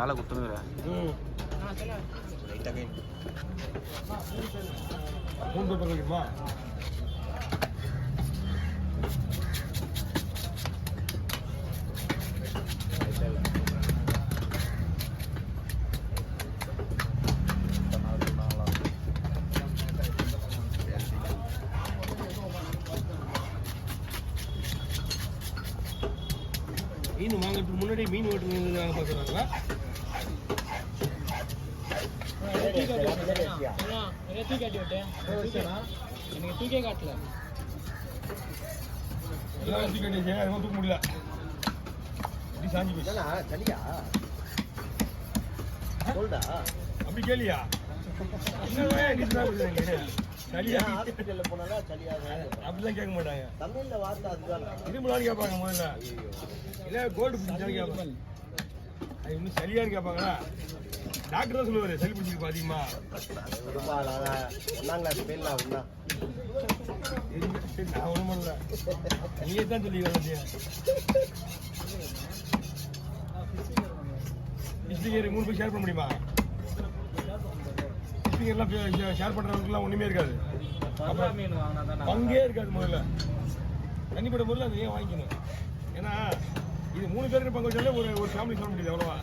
வேலை கொடுத்துனுக்குறேன். மூணு பேர் கிடைக்குமா? மீன் வாங்கிறதுக்கு முன்னாடி மீன் வெட்டுறதுக்காக பார்க்குறாங்களா? எனக்கு தூக்கே காட்டல, எல்லாம் தூக்கி கட்டிச்சு, அதுவும் தூக்க முடியல. இப்படி சாஞ்சி போச்சு. சரியா சொல்டா, அப்படி கேளியா? சரியா ஹாஸ்பிட்டல்ல போனா சரியா அப்படிலாம் கேட்க மாட்டாங்க. தமிழ்ல வார்த்தை அதுதான். இரும்புலான்னு கேட்பாங்க முதல்ல, இல்லை கோல்டு பிடிச்சாலும் கேட்பாங்க. அது இன்னும் சரியான்னு கேட்பாங்களா? டாக்டர் தான் சொல்லுவாரு சளி பிடிச்சிருக்கு அதிகமா. ஒன்னாம் கிளாஸ் ஃபெயில் ஆகும்னா நான் ஒன்றும் பண்ணல, நீயே தான் சொல்லி மிஸ்டிகர் 3 பேர் ஷேர் பண்ண முடியுமா? மிஸ்டிகர்லாம் ஷேர் பண்ணுறவங்களுக்குலாம் ஒன்றுமே இருக்காது, பங்கே இருக்காது. முதல்ல தனிப்பட்ட முறையில் அதை ஏன் வாங்கிக்கணும்? ஏன்னா இது 3 பேருக்கு பங்கு வச்சாலே ஒரு ஃபேமிலி சொல்ல முடியுது. அவ்வளோவா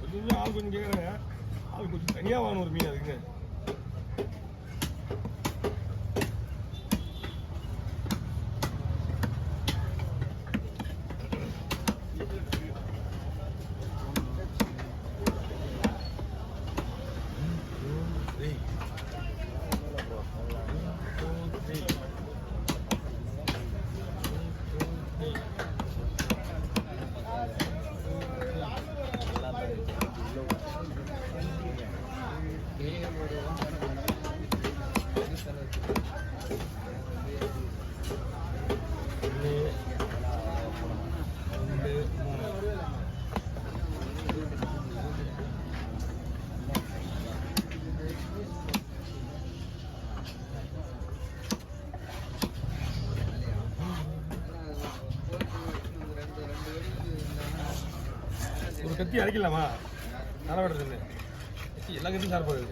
கொஞ்சம் ஆள் கொஞ்சம் கேட்குறாங்க, ஆள் கொஞ்சம் தனியாக வாங்கணும் ஒரு மீன். அதுக்குங்க ஒரு கத்தி அரைக்கலாமா? தர விடுறது எல்லா கத்தியும் சார்பாது.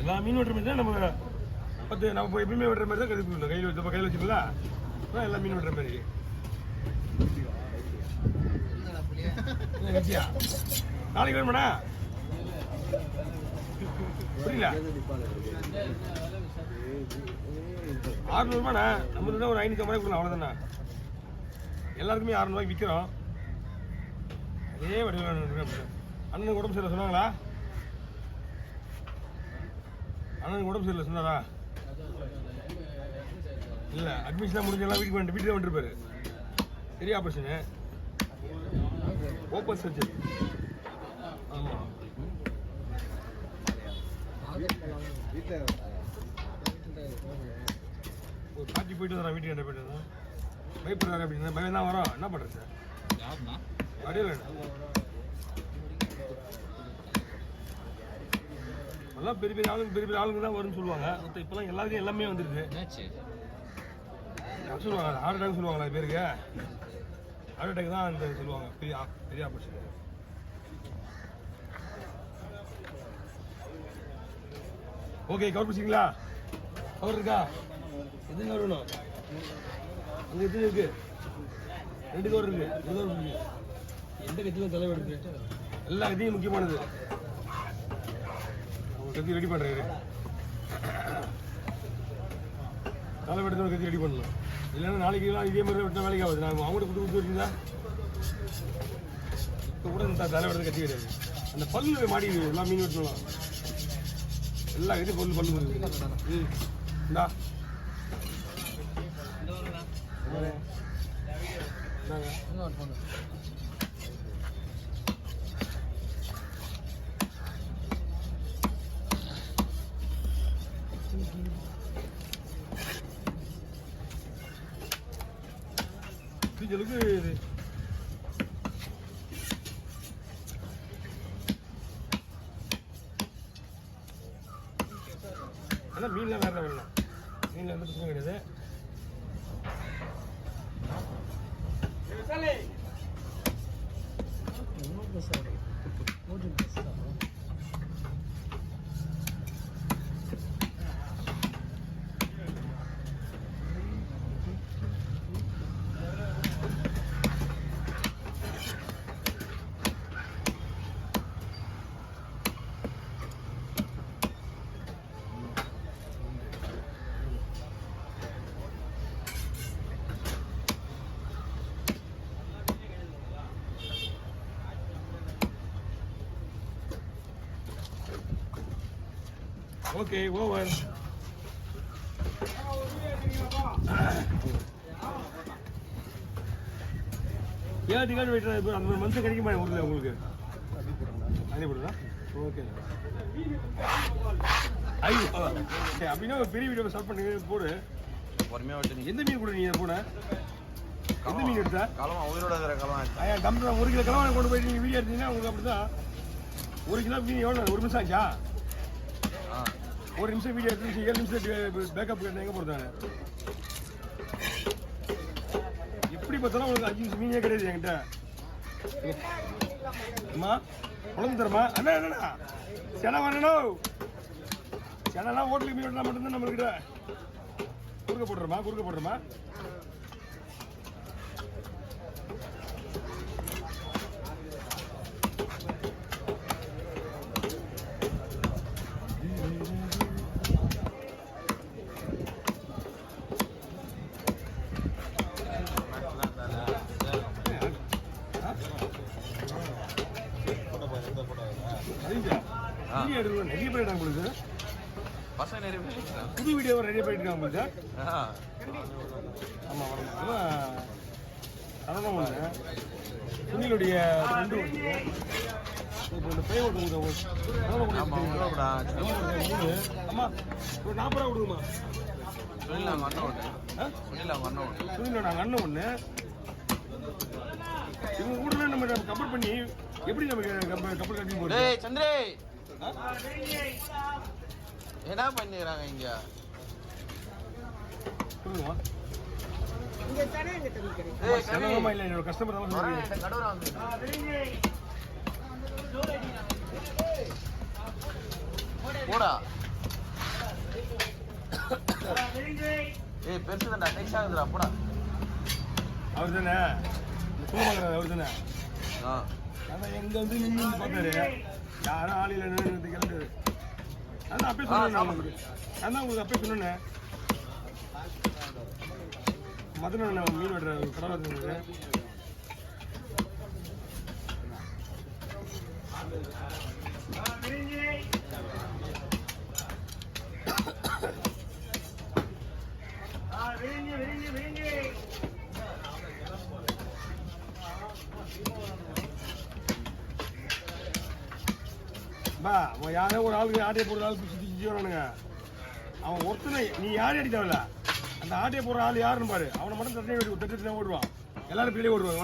எல்லா மீன் வெட்டுற மாதிரி தான் நம்ம நம்ம எப்பயுமே வெட்டுற மாதிரி தான் கருப்பு கையில் வச்சு கையில் வச்சுக்கல. எல்லா மீன் வெட்டுற மாதிரி கத்தியா நாளைக்கு வேணுமாண்ணா? புரியல, 600 ரூபாண்ணா. நம்ம தான் ஒரு 550 ரூபாய் கொடுக்கலாம், அவ்வளோதாண்ணா. எல்லாருக்குமே 600 ரூபாய்க்கு விற்கிறோம். அதே வடிவில் அண்ணனுக்கு உடம்பு சரியில்லை சொன்னாங்களா? அண்ணனுக்கு உடம்பு சரியில்லை சொன்னாரா? இல்லை, அட்மிஷன்லாம் முடிஞ்செல்லாம் வீட்டுக்கு வந்துருப்பாரு. பெரிய ஆப்ரேஷனு, ஓப்பன் சர்ஜரி. ஆமாம், ஒரு பாட்டி போயிட்டு வரேன், வீட்டுக்கு என்ன போயிட்டு வந்தேன். பயப்படுறாரு அப்படின்னா பயம் தான் வரோம். என்ன பண்ணுறது சார்? அடையில எல்லாம் பெரிய பெரிய ஆளுங்க தான் வரும்னு சொல்லுவாங்க. மொத்தம் இப்போலாம் எல்லாருக்கும் எல்லாமே வந்துருக்கு. சொல்லுவாங்க ஹார்ட் அட்டாக் சொல்லுவாங்களா பேருக்கு? ஹார்ட் அட்டாக் தான் அந்த சொல்லுவாங்க, பெரிய ஆப்ரேஷன். ஓகே, கவர் பிடிச்சிங்களா? கவர் இருக்கா? எது கவர் வேணும்? அங்கே எத்தனை இருக்கு? 2 கவர் இருக்கு. எந்த கத்தியும் தலைவர் இருக்கு? எல்லா கத்தியும் முக்கியமானது. கத்தி ரெடி பண்ணுறாரு, தலைவெடுத்து ஒரு கத்தி ரெடி பண்ணணும். இல்லைன்னா நாளைக்குலாம் இதே மாதிரி விட்டா வேலைக்கு ஆகுது. நான் அவங்கள்ட்ட கொடுத்து வச்சுருந்தா இப்போ கூட இந்த தலைவெடுத்து கத்தி கிடையாது. அந்த பல்லு மாடி எல்லாம் மீன் வெட்டணும். எல்லா கத்தியும் பல்லு இருக்கு. இந்தா அதான் மீன்லாம் வேற வேணும். மீனில் எந்த பிரச்சனையும் கிடையாது. Okay over. ஏன் டிக்கெட் வெயிட் இப்போ அந்த மந்த்து கிடைக்க மாட்டேன் ஊரில் உங்களுக்கு அனுப்பிடுறா. ஓகே ஐயோ சரி அப்படின்னா ஒரு பெரிய வீடியோ ஸ்டார்ட் பண்ணி போடு. எந்த மீன் கூட நீ போன? எந்த மீன் எடுத்தா? கலவா உயிரோட இருக்கிற கலவா. ஐயா கம்பெனி 1 கிலோ கலவானை கொண்டு போயிட்டு நீங்கள் வீடியோ எடுத்தீங்கன்னா உங்களுக்கு அப்படி தான் 1 கிலோ மீன் எவ்வளோ? 1 நிமிஷம் ஆச்சா? 1 நிமிஷம் வீடியோ எடுத்து 7 நிமிஷம் பேக்கப் எங்கே போடுறாங்க? எப்படி பார்த்தாலும் உங்களுக்கு 5 நிமிஷம் மீனே கிடையாது என்கிட்ட. அம்மா குழம்பு தரமா? அண்ணா என்னண்ணா செனை வரணும். செனெல்லாம் ஹோட்டலுக்கு மீன் வெட்டினா மட்டும்தான் நம்மள்கிட்ட. குறுக்க போடுறோமா? நிறைய பேர் எடுக்காங்க உங்களுக்கு. புது வீடியோ நிறைய பேர் எடுக்காங்க உங்களுக்கு. ஆமாம் அதான் ஒன்று சுனிலுடைய ஃப்ரெண்டு ஒன்று இப்போ இந்த பையன் ஒன்று ஆமாம் ஒரு 40 ரூபா கொடுக்குமா? சுனிலோட நாங்கள் அண்ணன் ஒன்று. இவங்க கூட நம்ம கம்பேர் பண்ணி எப்படி நமக்கு கப்பல் கட்டி போடுறது? சந்திரே என்ன பண்ணிடுறாங்க இங்க? சொல்லுங்கம்மா. ஏய் செலவமா இல்லை என்னோட கஸ்டமர் தான் சொல்றீங்க. போடா. ஏய் பெருசு தான்டா டெக்ஸ் ஆகுதுடா போடா. அவர் தானே சூமாங்கிறார். அவர் தானே அதான் எங்க வந்து நின்று பார்த்தாரு. யாரும் ஆளில் நின்று கிளம்புது. அதான் அப்பயே சொன்னேன் உங்களுக்கு. அதான் உங்களுக்கு அப்பயே சொன்னேன். மதுரை மீன் வெட்டுற கடை இருந்தது. பா அவன் யாரோ ஒரு ஆளுக்கு ஆட்டையை போடுற ஆள் சுற்றி வரானுங்க. அவன் ஒருத்தனை நீ யாரும் அடி தேவையில்ல. அந்த ஆட்டையை போடுற ஆள் யாருன்னு பாரு. அவனை மட்டும் தட்டை தட்டி ஓடுவான். எல்லாரும் பிள்ளையே ஓடுவாங்க.